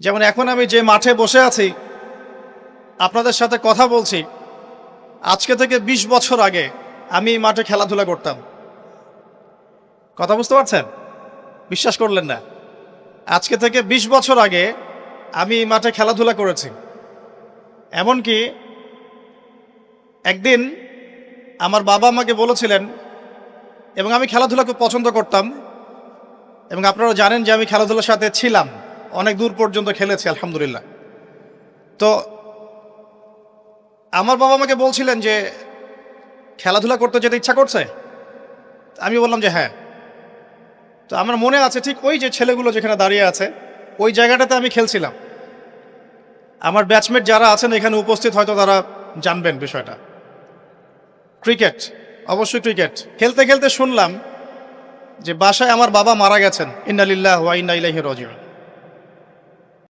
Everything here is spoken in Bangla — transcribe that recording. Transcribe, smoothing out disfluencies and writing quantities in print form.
যেমন এখন আমি যে মাঠে বসে আছি, আপনাদের সাথে কথা বলছি, আজকে থেকে ২০ বছর আগে আমি এই মাঠে খেলাধুলা করতাম। কথা বুঝতে পারছেন? বিশ্বাস করলেন না। আজকে থেকে ২০ বছর আগে আমি এই মাঠে খেলাধুলা করেছি। এমনকি একদিন আমার বাবা আমাকে বলেছিলেন, এবং আমি খেলাধুলা খুব পছন্দ করতাম, এবং আপনারা জানেন যে আমি খেলাধুলার সাথে ছিলাম, অনেক দূর পর্যন্ত খেলেছি আলহামদুলিল্লাহ। তো আমার বাবা আমাকে বলছিলেন যে খেলাধুলা করতে যেতে ইচ্ছা করছে। আমি বললাম যে হ্যাঁ। তো আমার মনে আছে ঠিক ওই যে ছেলেগুলো যেখানে দাঁড়িয়ে আছে ওই জায়গাটাতে আমি খেলছিলাম। আমার ব্যাচমেট যারা আছেন এখানে উপস্থিত হয়তো তারা জানবেন বিষয়টা। ক্রিকেট, অবশ্যই ক্রিকেট খেলতে খেলতে শুনলাম যে বাসায় আমার বাবা মারা গেছেন। ইন্না লিল্লাহি ওয়া ইন্না ইলাইহি রাজিউন।